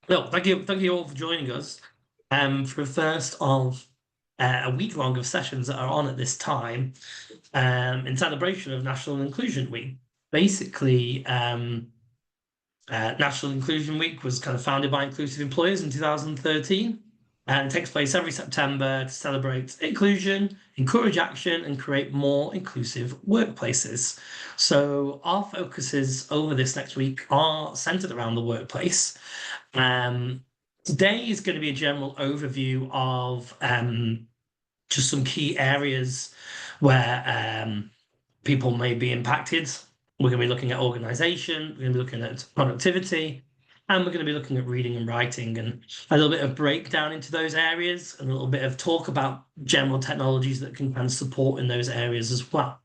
No, thank you all for joining us for the first of a week long of sessions that are on at this time in celebration of National Inclusion Week. Basically, National Inclusion Week was kind of founded by inclusive employers in 2013 and it takes place every September to celebrate inclusion, encourage action, and create more inclusive workplaces. So, our focuses over this next week are centered around the workplace. Um, Today is going to be a general overview of just some key areas where people may be impacted. We're going to be looking at organization, we're going to be looking at productivity, and we're going to be looking at reading and writing and a little bit of breakdown into those areas and a little bit of talk about general technologies that can kind of support in those areas as well.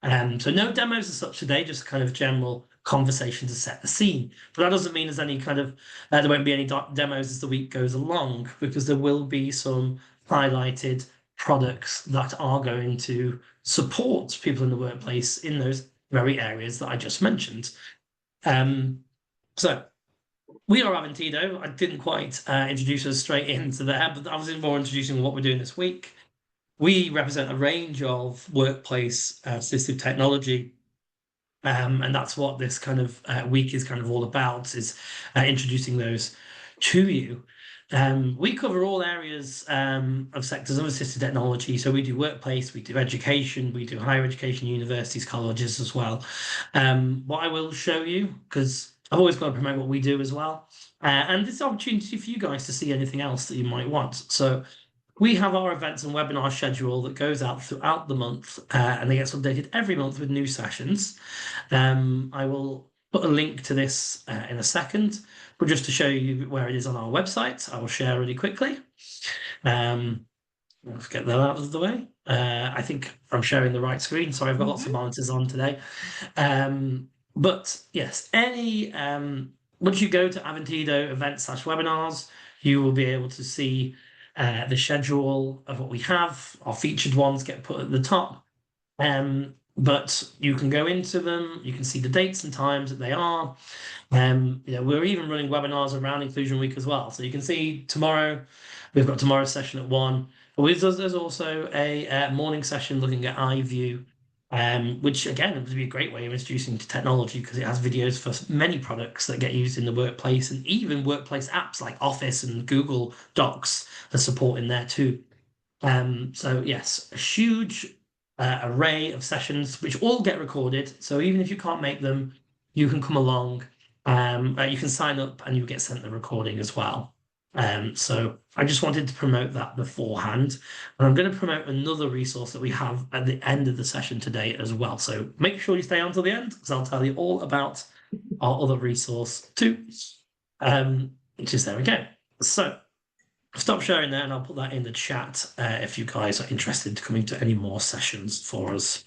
So no demos as such today, just kind of general conversation to set the scene. But that doesn't mean there's any kind of there won't be any demos as the week goes along because there will be some highlighted products that are going to support people in the workplace in those very areas that I just mentioned. So we are Aventido. I didn't quite introduce us straight into there, but I was more introducing what we're doing this week. We represent a range of workplace assistive technology, and that's what this kind of week is kind of all about, is introducing those to you. We cover all areas of sectors of assistive technology. So we do workplace, we do education, we do higher education, universities, colleges as well. What I will show you, because I've always got to promote what we do as well, and this opportunity for you guys to see anything else that you might want. So we have our events and webinar schedule that goes out throughout the month, and it gets updated every month with new sessions. I will put a link to this in a second, but just to show you where it is on our website, I will share really quickly. Let's get that out of the way. I think I'm sharing the right screen. Sorry, I've got lots of monitors on today. But yes, once you go to Aventido events/webinars, you will be able to see the schedule of what we have. Our featured ones get put at the top. But you can go into them, you can see the dates and times that they are. We're even running webinars around Inclusion Week as well. So you can see tomorrow, we've got tomorrow's session at 1. But there's also a morning session looking at iView, which again would be a great way of introducing to technology because it has videos for many products that get used in the workplace and even workplace apps like Office and Google Docs are supporting there too. So yes, a huge array of sessions which all get recorded. So even if you can't make them, you can come along. You can sign up and you get sent the recording as well. So I just wanted to promote that beforehand. And I'm going to promote another resource that we have at the end of the session today as well. So make sure you stay on till the end because I'll tell you all about our other resource too, which is there we go. So stop sharing there and I'll put that in the chat if you guys are interested in coming to any more sessions for us.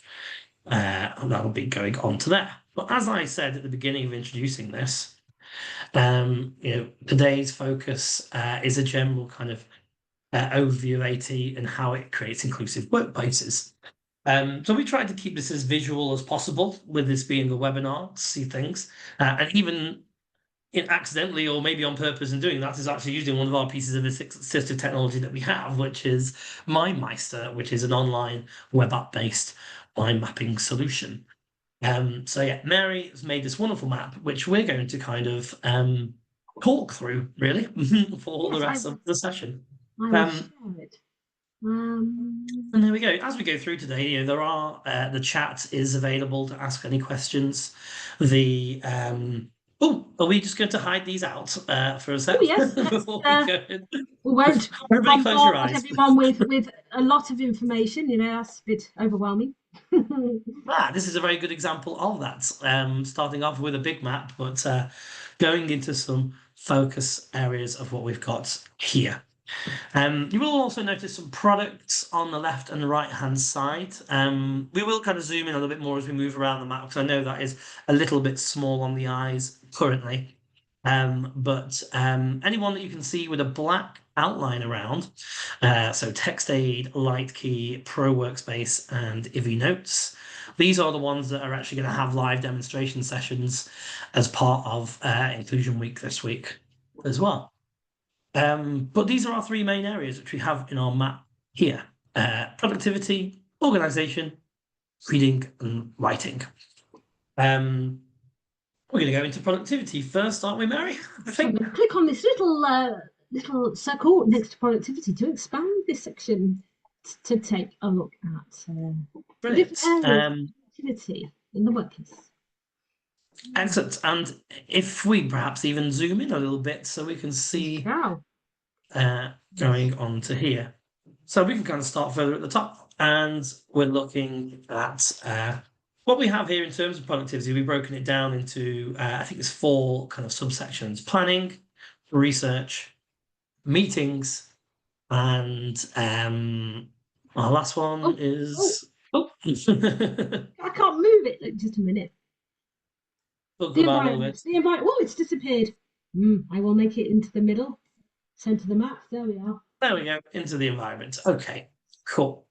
And that'll be going on to there. But as I said at the beginning of introducing this, today's focus is a general kind of overview of AT and how it creates inclusive workplaces. So we tried to keep this as visual as possible, with this being a webinar to see things, and even accidentally or maybe on purpose in doing that is actually using one of our pieces of assistive technology that we have, which is MindMeister, which is an online web app based mind mapping solution. So yeah, Mary has made this wonderful map, which we're going to kind of talk through really for the rest of the session. I will share it. And there we go. As we go through today, there are the chat is available to ask any questions. The are we just going to hide these out for a second? Yes, before we go in? We won't Everybody close your eyes. everyone with a lot of information. That's a bit overwhelming. This is a very good example of that. Starting off with a big map, but going into some focus areas of what we've got here. You will also notice some products on the left and the right hand side. We will kind of zoom in a little bit more as we move around the map because I know that is a little bit small on the eyes currently. But anyone that you can see with a black outline around, so TextAid, LightKey, Pro Workspace, and Ivy Notes. These are the ones that are actually going to have live demonstration sessions as part of Inclusion Week this week as well. But these are our three main areas which we have in our map here: productivity, organization, reading, and writing. We're going to go into productivity first, aren't we, Mary? I So I'm think. going to click on this little circle next to productivity to expand this section to take a look at the different Brilliant. areas of productivity in the workplace. Excellent. And if we perhaps even zoom in a little bit so we can see Wow. going on to here. So we can kind of start further at the top, and we're looking at what we have here in terms of productivity. We've broken it down into, I think it's 4 kind of subsections: planning, research, meetings, and our last one Oh, is I can't move it. Look, just a minute. talk The about a little environment. bit. The environment. Oh, it's disappeared. I will make it into the middle, center the map. There we are. There we go, into the environment. Okay, cool.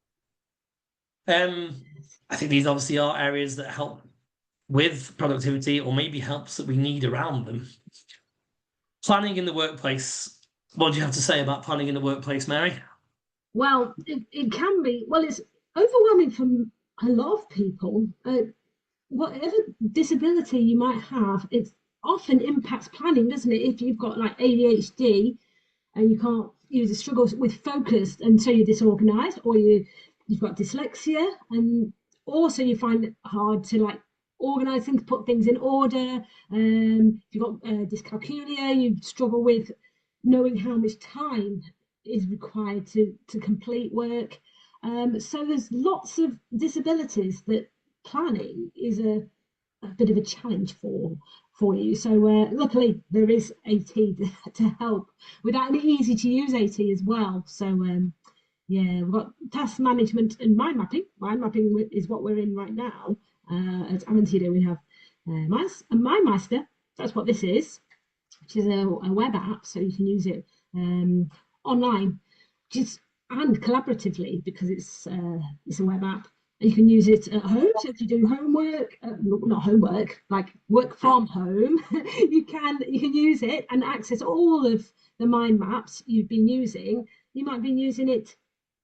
I think these obviously are areas that help with productivity, or maybe helps that we need around them. Planning in the workplace. What do you have to say about planning in the workplace, Mary? Well, it can be. Well, it's overwhelming for a lot of people. Whatever disability you might have, it often impacts planning, doesn't it? If you've got like ADHD and you can't, you struggle with focus, and so you're disorganized, or you've got dyslexia, and also you find it hard to like organize things, put things in order. If you've got dyscalculia, you struggle with knowing how much time is required to complete work. So there's lots of disabilities that planning is a bit of a challenge for you. So luckily there is AT to help with that, and easy to use AT as well. So yeah, we've got task management and mind mapping. Mind mapping is what we're in right now. At Aventido we have MindMeister. That's what this is, which is a web app, so you can use it online, just and collaboratively, because it's a web app. You can use it at home. So if you do homework, not homework, like work from home, you can use it and access all of the mind maps you've been using. You might be using it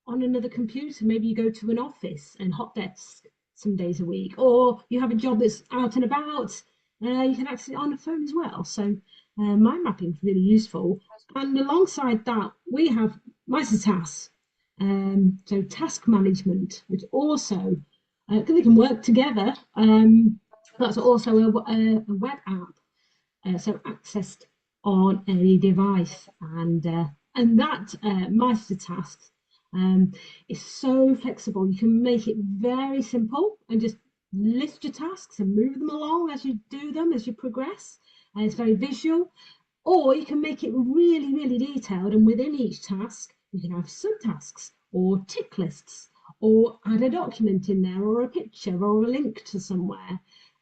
on another computer. Maybe you go to an office and hot desk some days a week, or you have a job that's out and about. You can access it on the phone as well. So mind mapping is really useful. And alongside that, we have MeisterTask, so task management, which also they can work together. That's also a web app, so accessed on any device, and that MeisterTask is so flexible. You can make it very simple and just list your tasks and move them along as you do them, as you progress. And it's very visual. Or you can make it really, really detailed, and within each task, you can have subtasks or tick lists, or add a document in there, or a picture, or a link to somewhere.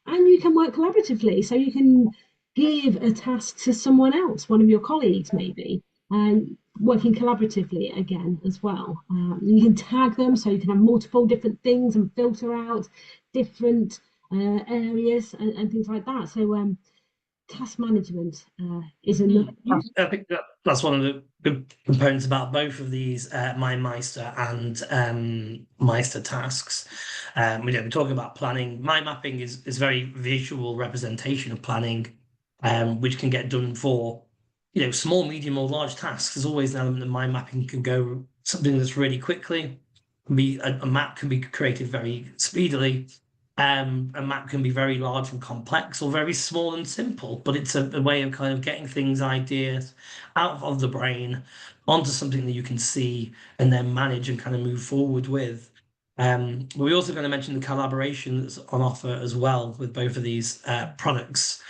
And you can work collaboratively. So you can give a task to someone else, one of your colleagues maybe, and working collaboratively again as well. You can tag them, so you can have multiple different things and filter out different areas and things like that. So task management is another. I think that's one of the good components about both of these, MindMeister and Meister tasks. We're talking about planning. Mind mapping is very visual representation of planning, which can get done for small, medium, or large tasks. There's always an element of mind mapping can go something that's really quickly. A map can be created very speedily. A map can be very large and complex, or very small and simple, but it's a way of kind of getting ideas out of the brain onto something that you can see and then manage and kind of move forward with. But we're also going to mention the collaboration that's on offer as well with both of these products.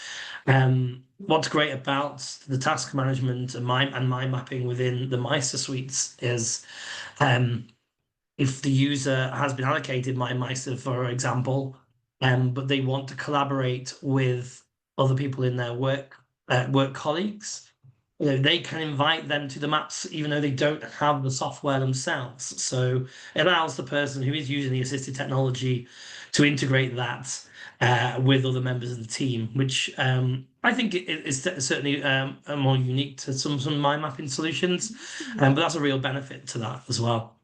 What's great about the task management and mind mapping within the Meister suites is if the user has been allocated MindMeister, for example, but they want to collaborate with other people in their work colleagues, they can invite them to the maps even though they don't have the software themselves. So it allows the person who is using the assistive technology to integrate that with other members of the team, which I think it's certainly more unique to some mind mapping solutions, but that's a real benefit to that as well.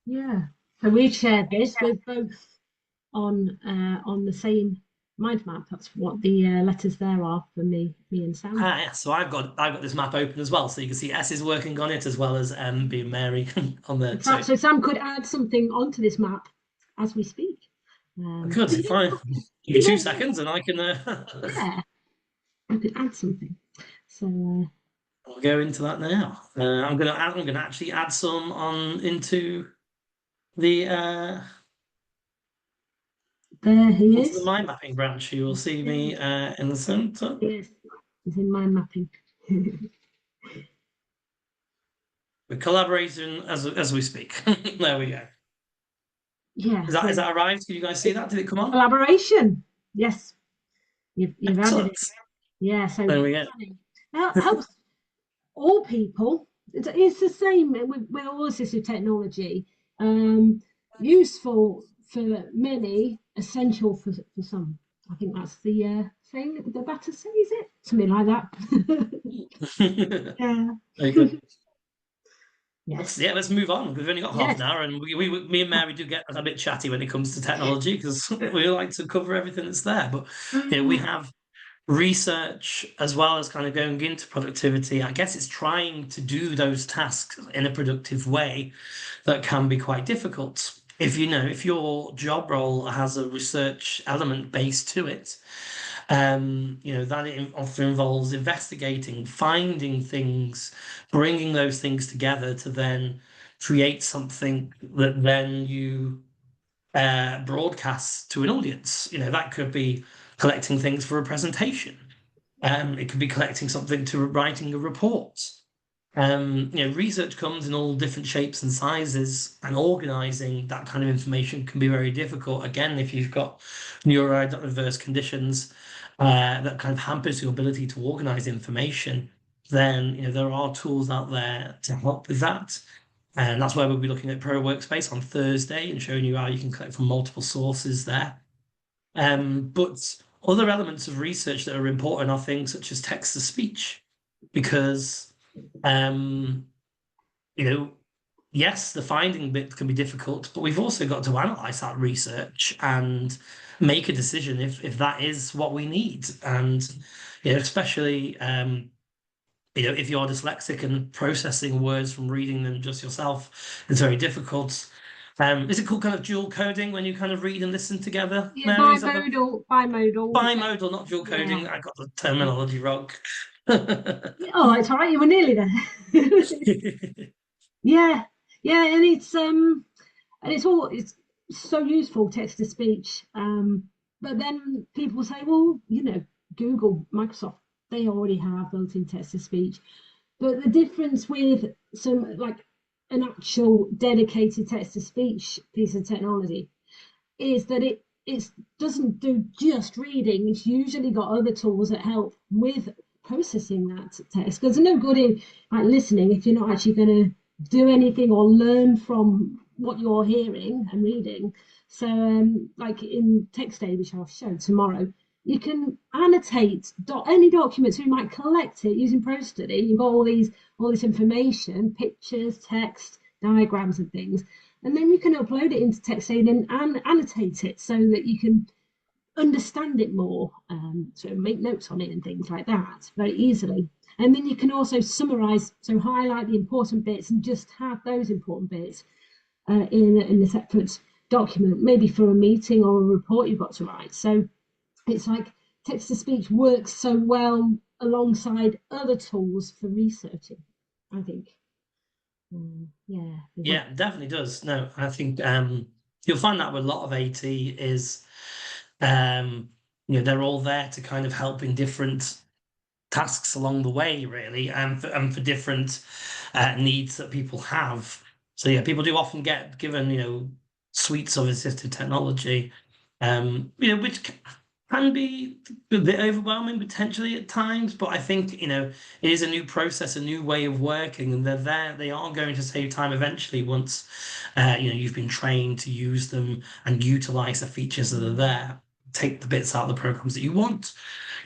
Yeah. So we've shared this. We're both on the same mind map. That's what the letters there are for me and Sam. Ah, yeah. So I've got this map open as well, so you can see S is working on it as well as M being Mary on there. So So Sam could add something onto this map as we speak. I could But if I give me yeah, 2 seconds and I can yeah, I could add something. So I'll go into that now. I'm gonna actually add some on into the there he into the is. mind mapping branch. You will see me in the center. Yes, he's in mind mapping. We're collaborating as we speak. There we go. Yeah, Is so that arrived? Can you guys see that? Did it come on? collaboration. Yes, you've added Excellent. it. Yeah, so There we go. planning helps all people. It's the same with all assistive technology. Um, Useful for many, essential for some. I think that's the saying the better says it. Something like that. Yeah. Very good. Yes. Let's move on. We've only got half Yes. an hour, and me and Mary do get a bit chatty when it comes to technology because we like to cover everything that's there. But we have research as well as kind of going into productivity. I guess it's trying to do those tasks in a productive way that can be quite difficult. If your job role has a research element base to it, that it often involves investigating, finding things, bringing those things together to then create something that then you broadcast to an audience. That could be collecting things for a presentation. It could be collecting something to writing a report. Research comes in all different shapes and sizes, and organizing that kind of information can be very difficult. Again, if you've got neurodiverse conditions that kind of hampers your ability to organize information, then there are tools out there to help with that. And that's why we'll be looking at Pro Workspace on Thursday and showing you how you can collect from multiple sources there. But other elements of research that are important are things such as text to speech, because um, you know, yes, the finding bit can be difficult, but we've also got to analyze that research and make a decision if that is what we need. And especially if you're dyslexic and processing words from reading them just yourself is very difficult. Is it called kind of dual coding when you kind of read and listen together, Yeah, Mary? Is that the bimodal. bimodal, not dual Yeah. coding? I got the terminology wrong. Oh, it's all right. You were nearly there. Yeah, yeah, and it's so useful text to speech. But then people say, well, Google, Microsoft, they already have built-in text to speech. But the difference with some like an actual dedicated text to speech piece of technology is that it doesn't do just reading. It's usually got other tools that help with processing that text. Because there's no good in like listening if you're not actually going to do anything or learn from what you're hearing and reading. So, like in text day, which I'll show tomorrow, you can annotate any documents. So you might collect it using ProStudy. You've got all this information, pictures, text, diagrams, and things, and then you can upload it into TextAid and annotate it so that you can understand it more, so make notes on it and things like that very easily. And then you can also summarize, so highlight the important bits and just have those important bits in a separate document, maybe for a meeting or a report you've got to write. So it's like text to speech works so well alongside other tools for researching, I think. Yeah. Yeah, definitely does. No, I think you'll find that with a lot of AT is they're all there to kind of help in different tasks along the way, really, and for different needs that people have. So yeah, people do often get given suites of assistive technology, which can be a bit overwhelming potentially at times. But I think it is a new process, a new way of working, and they're there. They are going to save time eventually once you've been trained to use them and utilize the features that are there. take the bits out of the programs that you want.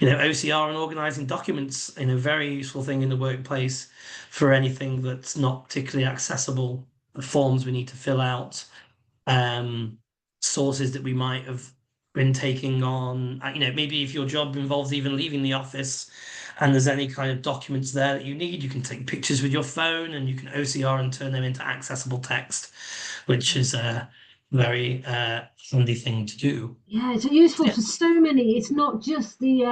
OCR and organizing documents, very useful thing in the workplace for anything that's not particularly accessible. The forms we need to fill out, um, sources that we might have been taking on. Maybe if your job involves even leaving the office and there's any kind of documents there that you need, you can take pictures with your phone and you can OCR and turn them into accessible text, which is a very handy thing to do. Yeah, it's useful Yeah, for so many. It's not just the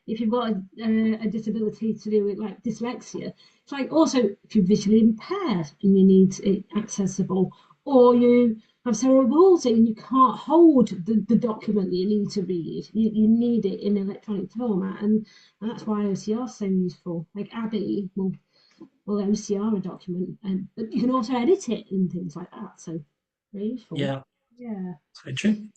if you've got a disability to do with like dyslexia. It's like also if you're visually impaired and you need it accessible, or you have cerebral palsy and you can't hold the document that you need to read. You need it in electronic format, and that's why OCR is so useful. Like Abby will OCR a document, and but you can also edit it and things like that. So very useful. yeah, Yeah. very true.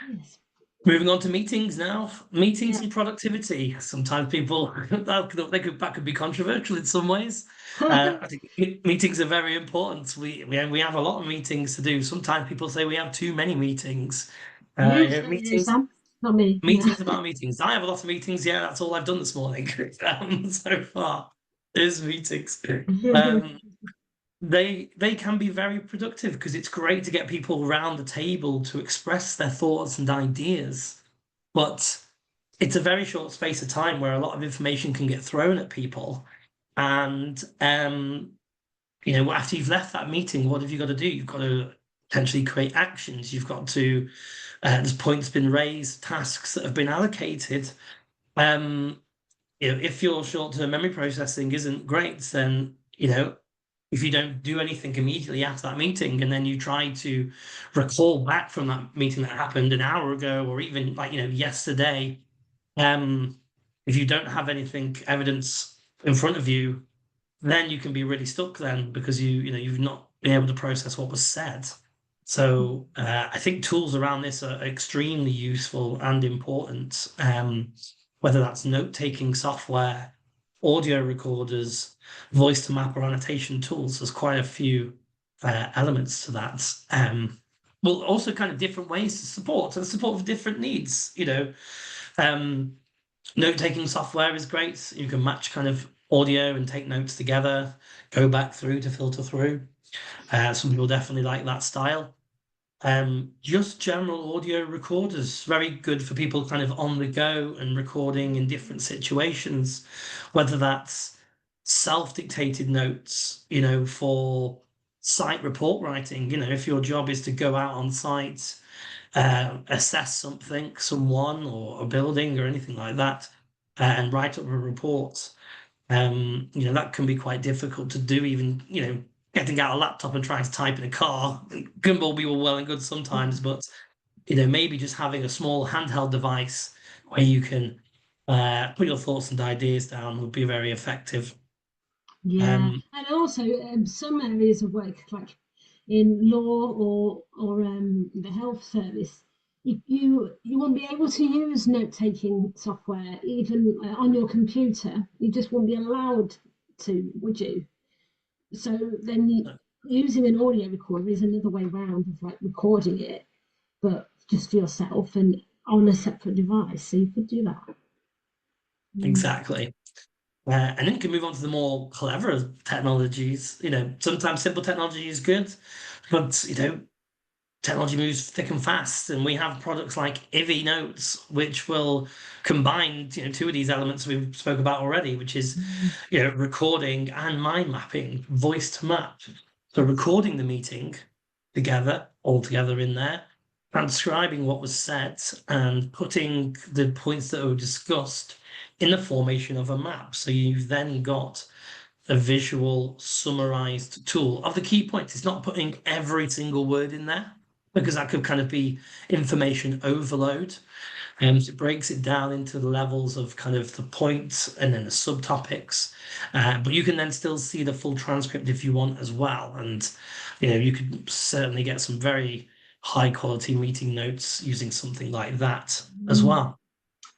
Yes. Moving on to meetings now. Meetings Yeah. and productivity. Sometimes people that could be controversial in some ways. I think meetings are very important. We have a lot of meetings to do. Sometimes people say we have too many meetings. You say you do, Meetings Sam. Not me. Yeah. meetings about meetings. I have a lot of meetings. Yeah, that's all I've done this morning so far is meetings. Um, they can be very productive because it's great to get people around the table to express their thoughts and ideas. But it's a very short space of time where a lot of information can get thrown at people. And after you've left that meeting, what have you got to do? You've got to potentially create actions. You've got to there's points been raised, tasks that have been allocated. Um, if your short-term memory processing isn't great, then if you don't do anything immediately after that meeting, and then you try to recall back from that meeting that happened an hour ago, or even like yesterday, um, if you don't have anything evidence in front of you, then you can be really stuck then because you've not been able to process what was said. So I think tools around this are extremely useful and important. Whether that's note-taking software, audio recorders, voice to map or annotation tools, there's quite a few elements to that. Well, also kind of different ways to support, and support for different needs. Um, Note-taking software is great. You can match kind of audio and take notes together, go back through to filter through. Some people definitely like that style. Just general audio recorders, very good for people kind of on the go and recording in different situations, whether that's self-dictated notes, for site report writing. If your job is to go out on site, assess something, someone or a building or anything like that, and write up a report. That can be quite difficult to do, even, getting out a laptop and trying to type in a car can all be well and good sometimes, but maybe just having a small handheld device where you can put your thoughts and ideas down would be very effective. Yeah, Um, and also some areas of work, like in law or the health service, you won't be able to use note-taking software even on your computer. You just won't be allowed to, would you? So then using an audio recorder is another way round of like recording it, but just for yourself and on a separate device. So you could do that. Mm. exactly. And then you can move on to the more clever technologies. Sometimes simple technology is good, but technology moves thick and fast, and we have products like Ivy Notes, which will combine two of these elements we've spoke about already, which is Mm. recording and mind mapping, voice to map. So recording the meeting together, all together in there, transcribing what was said, and putting the points that were discussed in the formation of a map. So you've then got a visual summarized tool of the key points. It's not putting every single word in there because that could kind of be information overload. So it breaks it down into the levels of kind of the points and then the subtopics. But you can then still see the full transcript if you want as well. And, you could certainly get some very high quality meeting notes using something like that as Mm. well.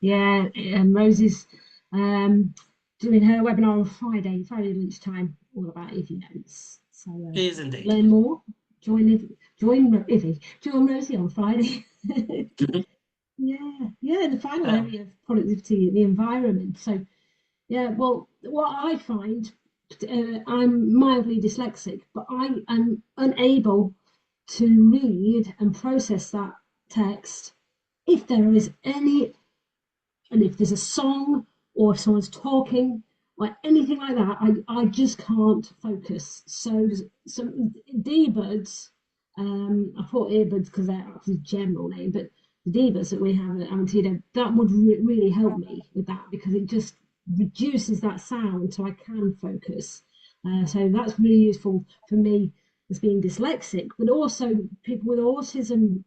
Yeah, Rose is um, doing her webinar on Friday lunchtime, all about Ivy notes. So It is to indeed. learn more, join Ivy, join Rosie on Friday. Yeah, the final Um, area of productivity, the environment. So yeah, well, what I find, I'm mildly dyslexic, but I am unable to read and process that text if there is any, and if there's a song or if someone's talking or anything like that, I just can't focus. So some D-buds, I thought earbuds because that's a general name, but the D-buds that we have at Aventido, that would really help me with that because it just reduces that sound so I can focus. So that's really useful for me as being dyslexic, but also people with autism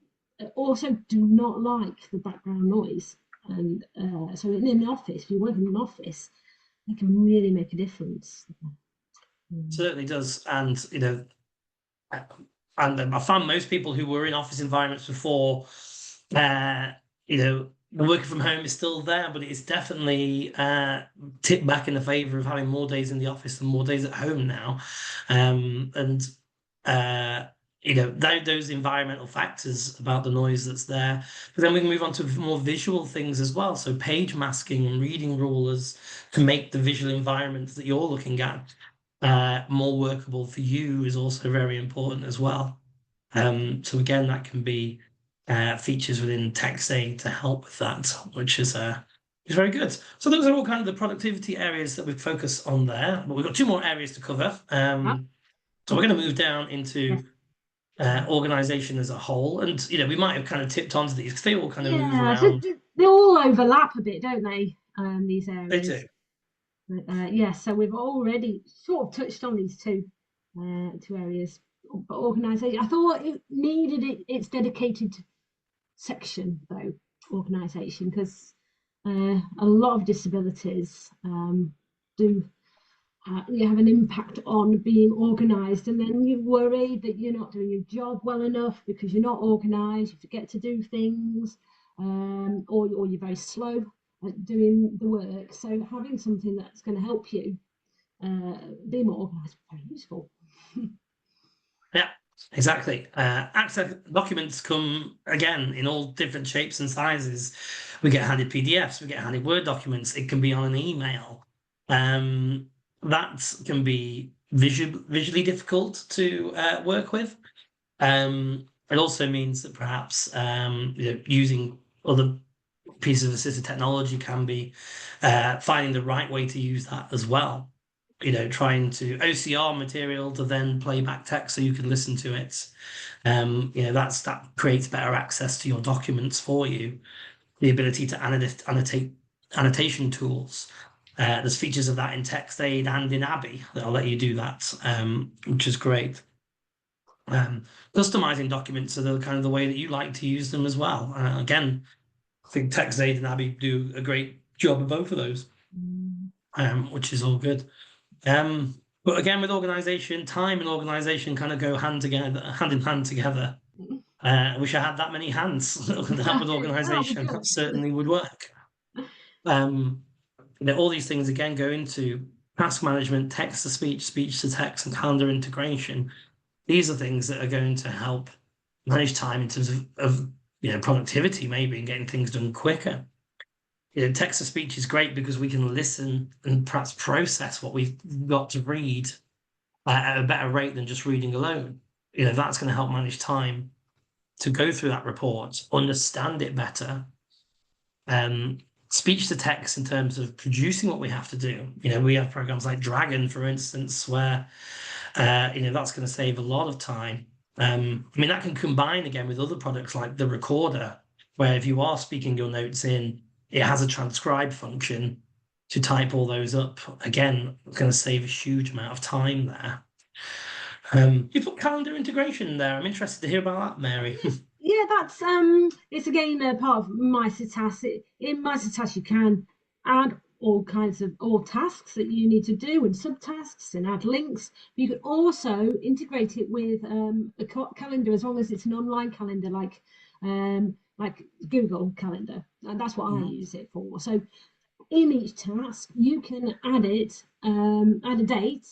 also do not like the background noise. And so in an office, if you work in an office, it can really make a difference. Mm. Certainly does, and I found most people who were in office environments before, uh, the working from home is still there, but it's definitely tipped back in the favour of having more days in the office and more days at home now, and uh, those environmental factors about the noise that's there. But then we can move on to more visual things as well. So page masking and reading rulers can make the visual environment that you're looking at more workable for you is also very important as well. So again, that can be features within TextAid to help with that, which is very good. So those are all kind of the productivity areas that we focus on there. But we've got two more areas to cover. Ah, So we're going to move down yes. into organization as a whole, and we might have kind of tipped onto these because they all kind of move Yeah, so around. they all overlap a bit, don't they? These They do. areas. But, yes, so we've already sort of touched on these two areas. But organisation, I thought it needed its dedicated section though, organisation, because a lot of disabilities do you have an impact on being organised, and then you worry that you're not doing your job well enough because you're not organised, you forget to do things, or you're very slow at doing the work. So having something that's going to help you be more organised is very useful. Yeah, exactly. Access documents come again in all different shapes and sizes. We get handed PDFs, we get handed Word documents. It can be on an email. That can be visually difficult to work with. It also means that perhaps using other pieces of assistive technology can be finding the right way to use that as well. Trying to OCR material to then play back text so you can listen to it. That creates better access to your documents for you. The ability to annotate annotation tools. There's features of that in TextAid and in Abby that'll let you do that, which is great. Um, Customizing documents are the kind of the way that you like to use them as well. Again, I think TextAid and Abby do a great job of both of those, Mm. which is all good. But again, with organization, time and organization kind of go hand in hand together. I wish I had that many hands that help with That'll be organization. That good. certainly would work. Um, all these things again go into task management, text to speech, speech to text, and calendar integration. These are things that are going to help manage time in terms of productivity, maybe, and getting things done quicker. Text to speech is great because we can listen and perhaps process what we've got to read at a better rate than just reading alone. That's going to help manage time to go through that report, understand it better. Speech to text in terms of producing what we have to do. We have programs like Dragon, for instance, where that's going to save a lot of time. That can combine again with other products like the recorder, where if you are speaking your notes in, it has a transcribe function to type all those up. Again, it's going to save a huge amount of time there. You put calendar integration there. I'm interested to hear about that, Mary. Yeah, that's it's again a part of MyCitas. In MyCitas, you can add all kinds of all tasks that you need to do and subtasks and add links. You can also integrate it with a calendar as long as it's an online calendar like Google Calendar, and that's what I use it for. So in each task, you can add a date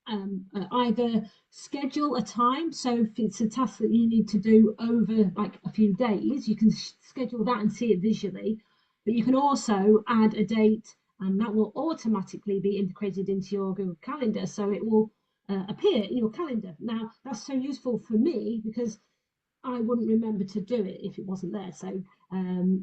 either schedule a time. So if it's a task that you need to do over like a few days, you can schedule that and see it visually. But you can also add a date, and that will automatically be integrated into your Google Calendar. So it will appear in your calendar. Now, that's so useful for me because I wouldn't remember to do it if it wasn't there. So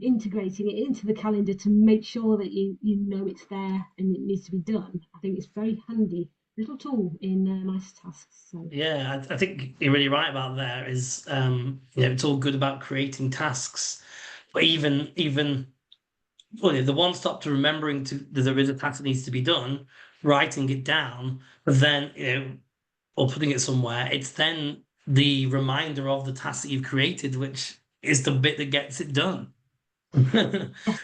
integrating it into the calendar to make sure that you know it's there and it needs to be done, I think it's very handy little tool in nice tasks. So Yeah, I think you're really right about there is, it's all good about creating tasks, but well, the one stop to remembering that there is a task that needs to be done, writing it down, but then, or putting it somewhere, it's then the reminder of the task that you've created, which is the bit that gets it done.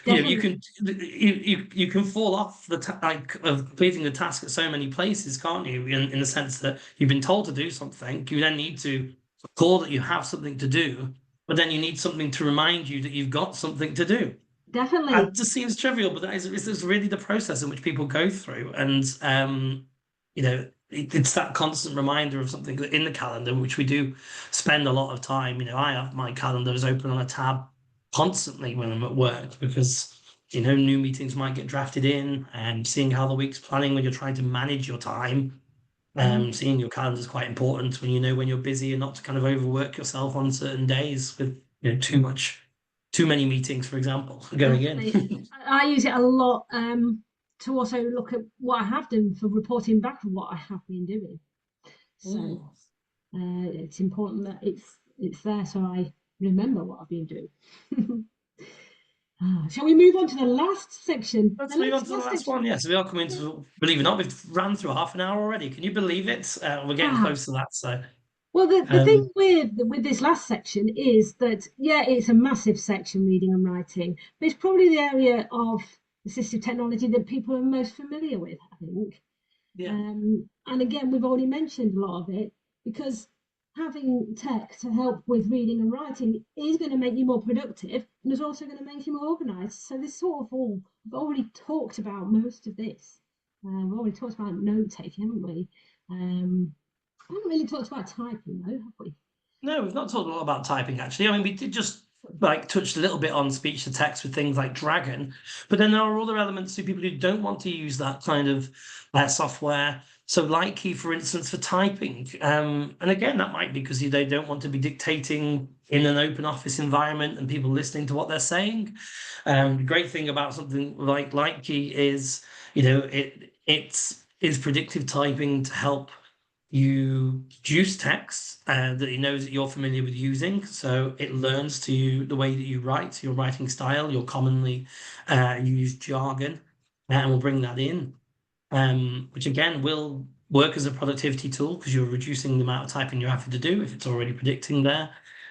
yes, You definitely, can you can fall off like of completing the task at so many places, can't you? In the sense that you've been told to do something, you then need to recall that you have something to do, but then you need something to remind you that you've got something to do. And definitely. it just seems trivial, but that is really the process in which people go through, and it's that constant reminder of something in the calendar, which we do spend a lot of time. I have my calendars open on a tab constantly when I'm at work because new meetings might get drafted in, and seeing how the week's planning when you're trying to manage your time. Mm. Seeing your calendar is quite important when when you're busy and not to kind of overwork yourself on certain days with too many meetings, for example, going in. Definitely. I use it a lot to also look at what I have done for reporting back on what I have been doing. So Mm. it's important that it's there so I remember what I've been doing. Shall we move on to the last section? The Let's move on to the last last section. one. Yes, we are coming Yeah. to, believe it or not, we've ran through half an hour already. Can you believe it? We're getting Ah, close to that. So, well, the thing um, with this last section is that yeah, it's a massive section, reading and writing, but it's probably the area of assistive technology that people are most familiar with, I think. yeah, And again, we've already mentioned a lot of it because having tech to help with reading and writing is going to make you more productive and is also going to make you more organized. So this sort of all, we've already talked about most of this. We've already talked about note taking, haven't we? We haven't really talked about typing though, have we? no, we've not talked a lot about typing actually. I mean, we did just like touched a little bit on speech to text with things like Dragon, but then there are other elements to people who don't want to use that kind of software. So, like Key, for instance, for typing, and again, that might be because they don't want to be dictating in an open office environment and people listening to what they're saying. The great thing about something like Key is, it's predictive typing to help you produce text that it knows that you're familiar with using. So it learns to you the way that you write, your writing style, your commonly used jargon, and will bring that in, which again will work as a productivity tool because you're reducing the amount of typing you're having to do if it's already predicting there.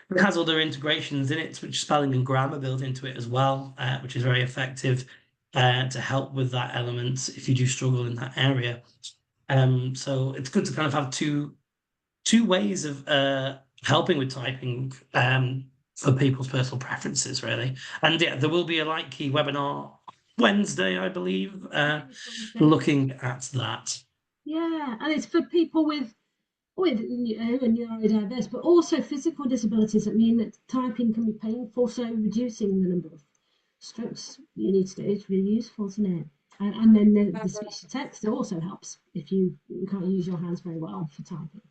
It has other integrations in it, which spelling and grammar built into it as well, which is very effective to help with that element if you do struggle in that area. So it's good to kind of have two ways of helping with typing for people's personal preferences, really. And yeah, there will be a Like Key webinar Wednesday, I believe, Next Wednesday. looking at that. Yeah, and it's for people with neurodiverse, but also physical disabilities that mean that typing can be painful, so reducing the number of strokes you need to do is really useful, isn't it? And then the speech to text also helps if you can't use your hands very well for typing.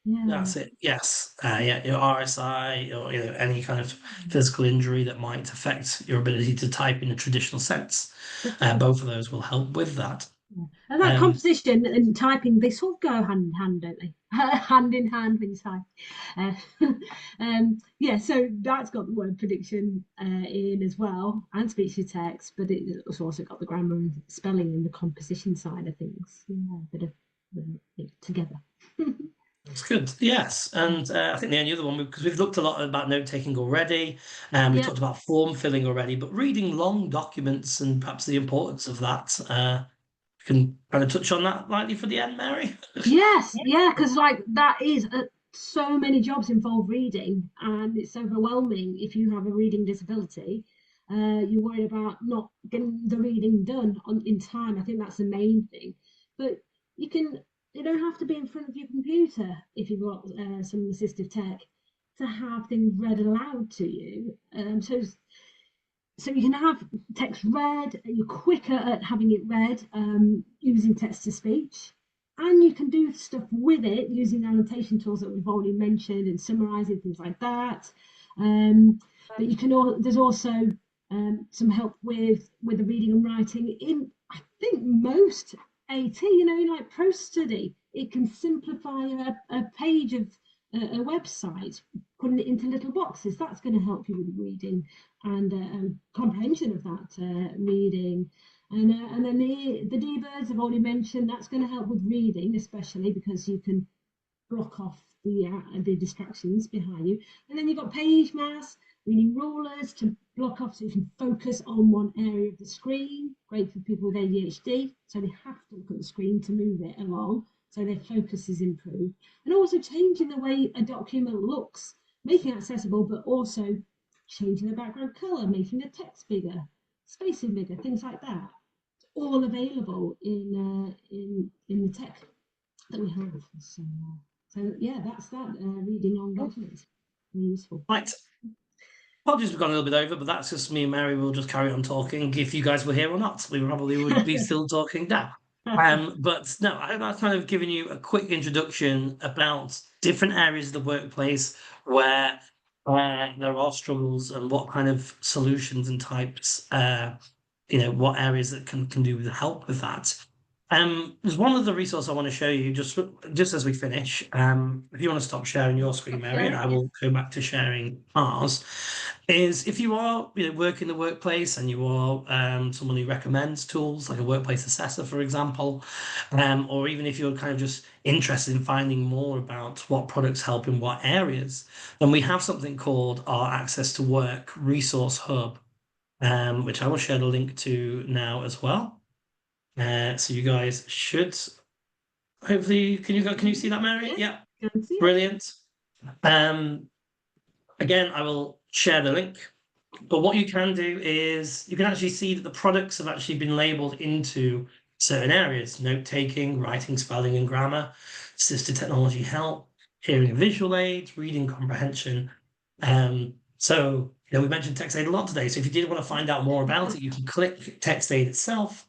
Yeah. That's it. Yes. Yeah. Your RSI or any kind of physical injury that might affect your ability to type in a traditional sense. Definitely. Both of those will help with that. Yeah. And that Um, composition and typing, they sort of go hand in hand, don't they? Hand in hand when you type. Uh, yeah, so that's got the word prediction in as well, and speech to text, but it's also got the grammar and spelling and the composition side of things. Yeah, a bit of together. That's good. Yes, and I think the only other one because we've looked a lot about note taking already, and we Yeah. talked about form filling already, but reading long documents and perhaps the importance of that. Can kind of touch on that lightly for the end, Mary. Yes, yeah, because like that is so many jobs involve reading, and it's overwhelming if you have a reading disability. You worry about not getting the reading done in time. I think that's the main thing. But you can. you don't have to be in front of your computer if you've got some assistive tech to have things read aloud to you. So you can have text read, you're quicker at having it read using text to speech, and you can do stuff with it using annotation tools that we've already mentioned and summarizing things like that. But you can there's also some help with the reading and writing in, I think, most AT, like Pro Study. It can simplify a page of a website, putting it into little boxes. That's going to help you with reading and comprehension of that reading. And then the D-birds I've already mentioned, that's going to help with reading, especially because you can block off the distractions behind you. And then you've got page mass, reading rulers to block off so you can focus on one area of the screen. Great for people with ADHD, so they have to look at the screen to move it along, so their focus is improved. And also changing the way a document looks, making it accessible, but also changing the background color, making the text bigger, spacing bigger, things like that. All available in the tech that we have. So yeah, that's that. Reading on documents, really useful. Right. Apologies, we've gone a little bit over, but that's just me and Mary. We'll just carry on talking. If you guys were here or not, we probably would be still talking now. But no, I've kind of given you a quick introduction about different areas of the workplace where there are struggles and what kind of solutions and types, what areas that can do with help with that. There's one other resource I want to show you just as we finish. If you want to stop sharing your screen, Mary, and I will go back to sharing ours. Is if you are work in the workplace and you are someone who recommends tools like a workplace assessor, for example, or even if you're kind of just interested in finding more about what products help in what areas, then we have something called our Access to Work Resource Hub, which I will share the link to now as well. So you guys should hopefully can you see that, Mary? Yeah, brilliant. Again, I will share the link. But what you can do is you can actually see that the products have actually been labeled into certain areas: note taking, writing, spelling, and grammar, assistive technology help, hearing and visual aids, reading comprehension. So we mentioned text aid a lot today. So if you did want to find out more about it, you can click text aid itself.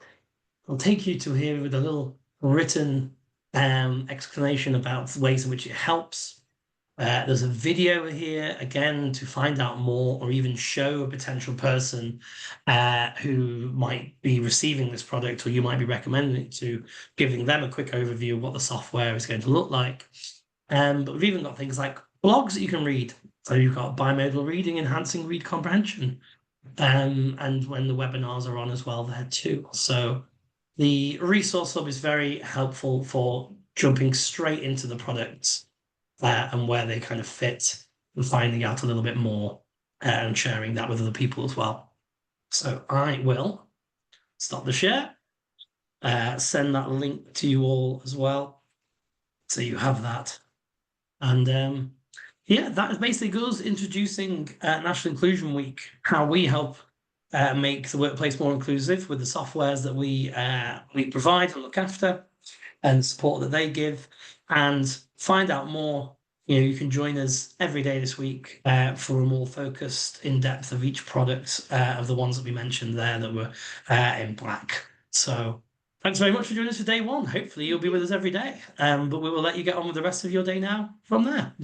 It'll take you to here with a little written explanation about the ways in which it helps. There's a video here, again, to find out more or even show a potential person who might be receiving this product or you might be recommending it to, giving them a quick overview of what the software is going to look like. But we've even got things like blogs that you can read. So you've got bimodal reading, enhancing read comprehension. And when the webinars are on as well there too. So the resource hub is very helpful for jumping straight into the products and where they kind of fit and finding out a little bit more and sharing that with other people as well. So I will stop the share, send that link to you all as well. So you have that. And yeah, that is basically us introducing National Inclusion Week, how we help make the workplace more inclusive with the softwares that we provide and look after and support that they give. And find out more, you can join us every day this week for a more focused in-depth of each product of the ones that we mentioned there that were in black. So thanks very much for joining us for day one. Hopefully you'll be with us every day, but we will let you get on with the rest of your day now from there.